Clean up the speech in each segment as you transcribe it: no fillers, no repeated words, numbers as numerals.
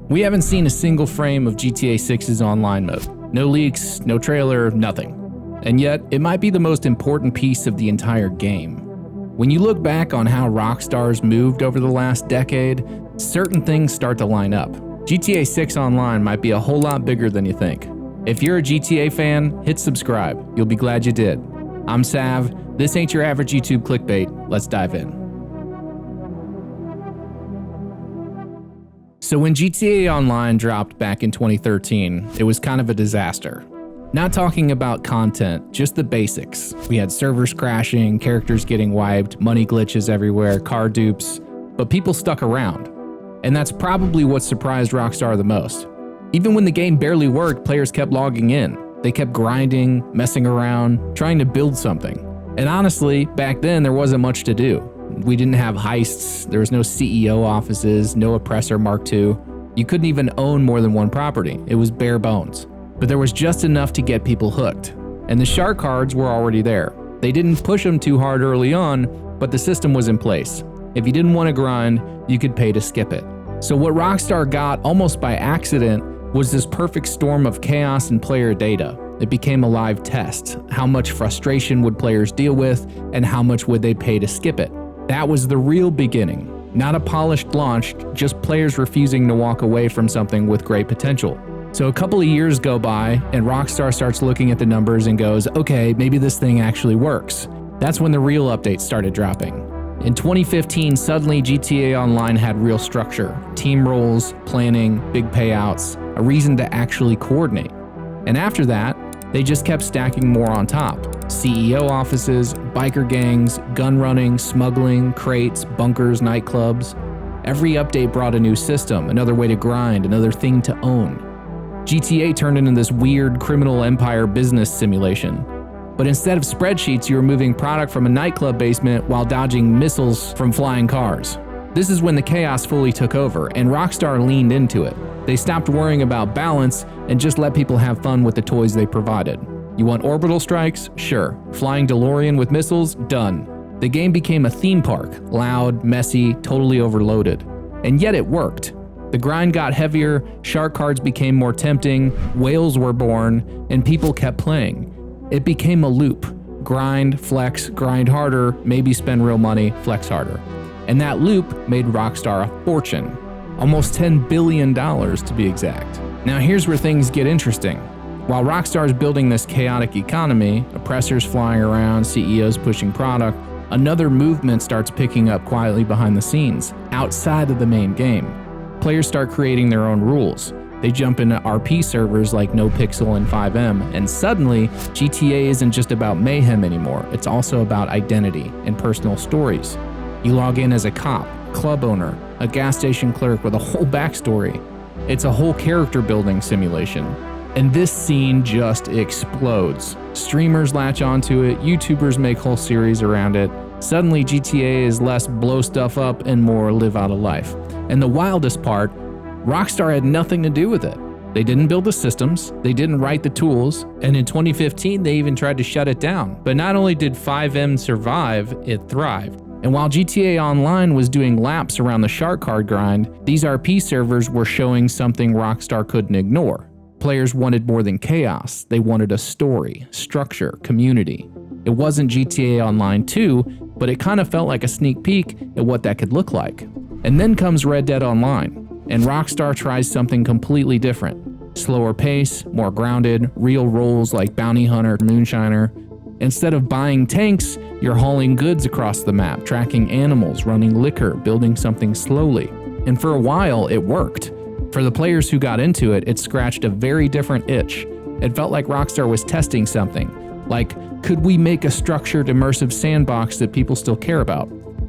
We haven't seen a single frame of GTA 6's online mode. No leaks, no trailer, nothing. And yet, it might be the most important piece of the entire game. When you look back on how Rockstar's moved over the last decade, certain things start to line up. GTA 6 Online might be a whole lot bigger than you think. If you're a GTA fan, hit subscribe. You'll be glad you did. I'm Sav. This ain't your average YouTube clickbait. Let's dive in. So when GTA Online dropped back in 2013, it was kind of a disaster. Not talking about content, just the basics. We had servers crashing, characters getting wiped, money glitches everywhere, car dupes, but people stuck around. And that's probably what surprised Rockstar the most. Even when the game barely worked, players kept logging in. They kept grinding, messing around, trying to build something. And honestly, back then there wasn't much to do. We didn't have heists, there was no CEO offices, no oppressor Mark II. You couldn't even own more than one property. It was bare bones. But there was just enough to get people hooked. And the shark cards were already there. They didn't push them too hard early on, but the system was in place. If you didn't want to grind, you could pay to skip it. So what Rockstar got almost by accident was this perfect storm of chaos and player data. It became a live test. How much frustration would players deal with, and how much would they pay to skip it? That was the real beginning. Not a polished launch, just players refusing to walk away from something with great potential. So a couple of years go by, and Rockstar starts looking at the numbers and goes, okay, maybe this thing actually works. That's when the real updates started dropping. In 2015, suddenly GTA Online had real structure, team roles, planning, big payouts, a reason to actually coordinate. And after that, they just kept stacking more on top. CEO offices, biker gangs, gun running, smuggling, crates, bunkers, nightclubs. Every update brought a new system, another way to grind, another thing to own. GTA turned into this weird criminal empire business simulation. But instead of spreadsheets, you were moving product from a nightclub basement while dodging missiles from flying cars. This is when the chaos fully took over, and Rockstar leaned into it. They stopped worrying about balance and just let people have fun with the toys they provided. You want orbital strikes? Sure. Flying DeLorean with missiles? Done. The game became a theme park, loud, messy, totally overloaded. And yet it worked. The grind got heavier, shark cards became more tempting, whales were born, and people kept playing. It became a loop. Grind, flex, grind harder, maybe spend real money, flex harder. And that loop made Rockstar a fortune. Almost $10 billion to be exact. Now here's where things get interesting. While Rockstar is building this chaotic economy, oppressors flying around, CEOs pushing product, another movement starts picking up quietly behind the scenes, outside of the main game. Players start creating their own rules. They jump into RP servers like NoPixel and 5M, and suddenly, GTA isn't just about mayhem anymore, it's also about identity and personal stories. You log in as a cop, club owner, a gas station clerk with a whole backstory. It's a whole character building simulation. And this scene just explodes. Streamers latch onto it, YouTubers make whole series around it. Suddenly GTA is less blow stuff up and more live out a life. And the wildest part, Rockstar had nothing to do with it. They didn't build the systems, they didn't write the tools, and in 2015 they even tried to shut it down. But not only did 5M survive, it thrived. And while GTA Online was doing laps around the shark card grind, these RP servers were showing something Rockstar couldn't ignore. Players wanted more than chaos, they wanted a story, structure, community. It wasn't GTA Online 2, but it kind of felt like a sneak peek at what that could look like. And then comes Red Dead Online, and Rockstar tries something completely different. Slower pace, more grounded, real roles like bounty hunter, moonshiner. Instead of buying tanks, you're hauling goods across the map, tracking animals, running liquor, building something slowly. And for a while, it worked. For the players who got into it, it scratched a very different itch. It felt like Rockstar was testing something. Like, could we make a structured, immersive sandbox that people still care about?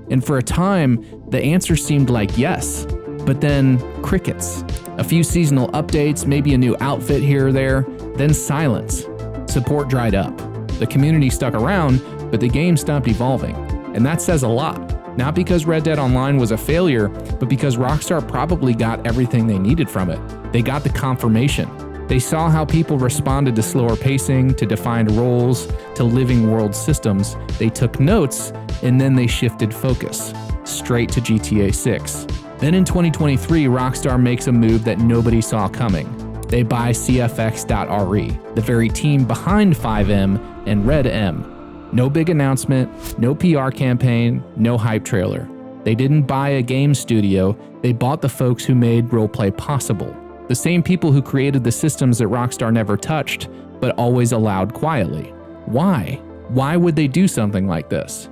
And for a time, the answer seemed like yes. But then, crickets. A few seasonal updates, maybe a new outfit here or there, then silence. Support dried up. The community stuck around, but the game stopped evolving. And that says a lot. Not because Red Dead Online was a failure, but because Rockstar probably got everything they needed from it. They got the confirmation. They saw how people responded to slower pacing, to defined roles, to living world systems. They took notes, and then they shifted focus, straight to GTA 6. Then in 2023, Rockstar makes a move that nobody saw coming. They buy CFX.RE, the very team behind FiveM and Red M. No big announcement, no PR campaign, no hype trailer. They didn't buy a game studio, they bought the folks who made roleplay possible. The same people who created the systems that Rockstar never touched, but always allowed quietly. Why? Why would they do something like this?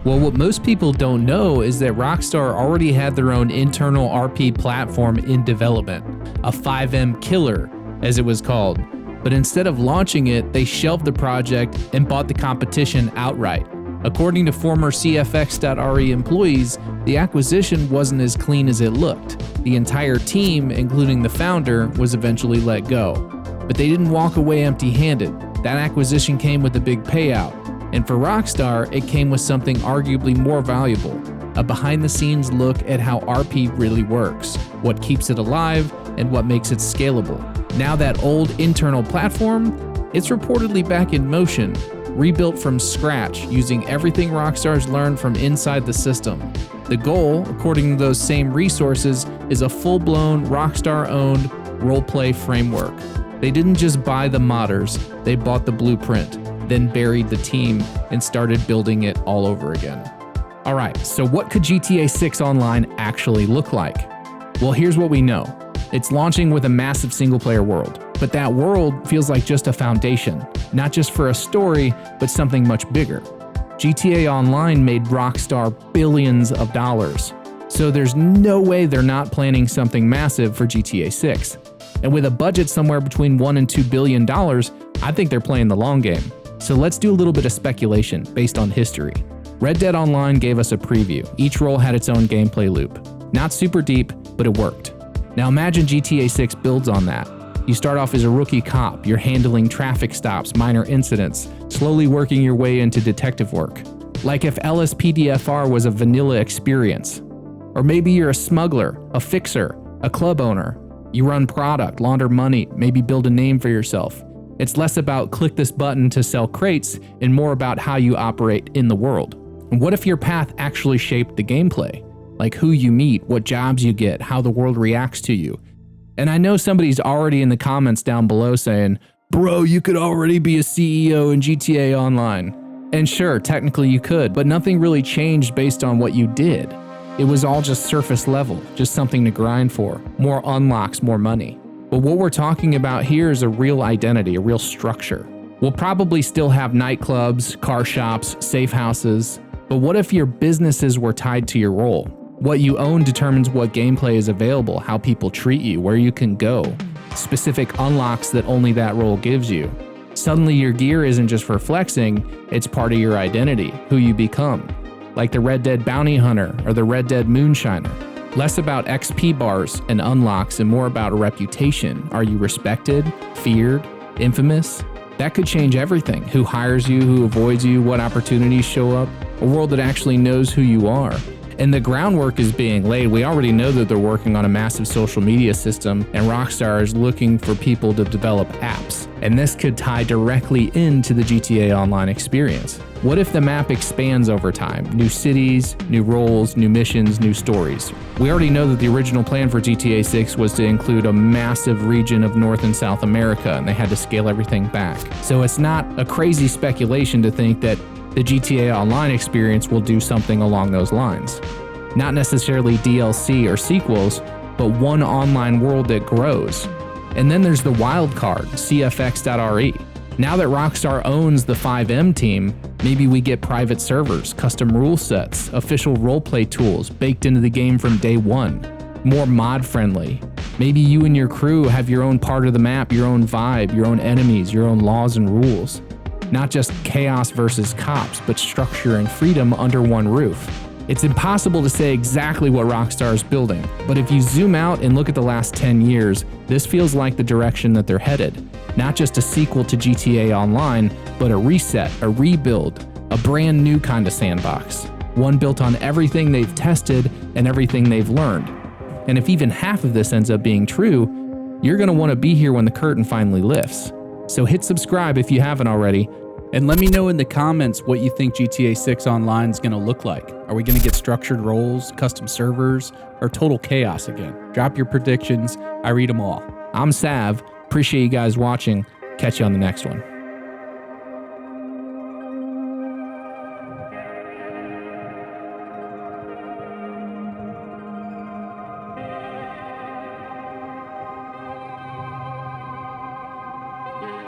Well, what most people don't know is that Rockstar already had their own internal RP platform in development, a FiveM killer, as it was called. But instead of launching it, they shelved the project and bought the competition outright. According to former CFX.RE employees, the acquisition wasn't as clean as it looked. The entire team, including the founder, was eventually let go. But they didn't walk away empty-handed. That acquisition came with a big payout. And for Rockstar, it came with something arguably more valuable, a behind-the-scenes look at how RP really works, what keeps it alive, and what makes it scalable. Now that old internal platform, it's reportedly back in motion, rebuilt from scratch using everything Rockstar's learned from inside the system. The goal, according to those same resources, is a full-blown Rockstar-owned roleplay framework. They didn't just buy the modders, they bought the blueprint, then buried the team and started building it all over again. Alright, so what could GTA 6 Online actually look like? Well, here's what we know. It's launching with a massive single-player world, but that world feels like just a foundation, not just for a story, but something much bigger. GTA Online made Rockstar billions of dollars, so there's no way they're not planning something massive for GTA 6. And with a budget somewhere between $1 and $2 billion, I think they're playing the long game. So let's do a little bit of speculation based on history. Red Dead Online gave us a preview. Each role had its own gameplay loop. Not super deep, but it worked. Now imagine GTA 6 builds on that. You start off as a rookie cop, you're handling traffic stops, minor incidents, slowly working your way into detective work. Like if LSPDFR was a vanilla experience. Or maybe you're a smuggler, a fixer, a club owner. You run product, launder money, maybe build a name for yourself. It's less about click this button to sell crates and more about how you operate in the world. And what if your path actually shaped the gameplay? Like who you meet, what jobs you get, how the world reacts to you. And I know somebody's already in the comments down below saying, bro, you could already be a CEO in GTA Online. And sure, technically you could, but nothing really changed based on what you did. It was all just surface level, just something to grind for, more unlocks, more money. But what we're talking about here is a real identity, a real structure. We'll probably still have nightclubs, car shops, safe houses, but what if your businesses were tied to your role? What you own determines what gameplay is available, how people treat you, where you can go, specific unlocks that only that role gives you. Suddenly your gear isn't just for flexing, it's part of your identity, who you become. Like the Red Dead Bounty Hunter or the Red Dead Moonshiner. Less about XP bars and unlocks and more about a reputation. Are you respected, feared, infamous? That could change everything. Who hires you, who avoids you, what opportunities show up. A world that actually knows who you are. And the groundwork is being laid. We already know that they're working on a massive social media system, and Rockstar is looking for people to develop apps. And this could tie directly into the GTA Online experience. What if the map expands over time? New cities, new roles, new missions, new stories. We already know that the original plan for GTA 6 was to include a massive region of North and South America, and they had to scale everything back. So it's not a crazy speculation to think that the GTA Online experience will do something along those lines. Not necessarily DLC or sequels, but one online world that grows. And then there's the wild card, CFX.RE. Now that Rockstar owns the FiveM team, maybe we get private servers, custom rule sets, official roleplay tools baked into the game from day one, more mod friendly. Maybe you and your crew have your own part of the map, your own vibe, your own enemies, your own laws and rules. Not just chaos versus cops, but structure and freedom under one roof. It's impossible to say exactly what Rockstar is building, but if you zoom out and look at the last 10 years, this feels like the direction that they're headed. Not just a sequel to GTA Online, but a reset, a rebuild, a brand new kind of sandbox. One built on everything they've tested and everything they've learned. And if even half of this ends up being true, you're going to want to be here when the curtain finally lifts. So hit subscribe if you haven't already. And let me know in the comments what you think GTA 6 Online is going to look like. Are we going to get structured roles, custom servers, or total chaos again? Drop your predictions. I read them all. I'm Sav. Appreciate you guys watching. Catch you on the next one.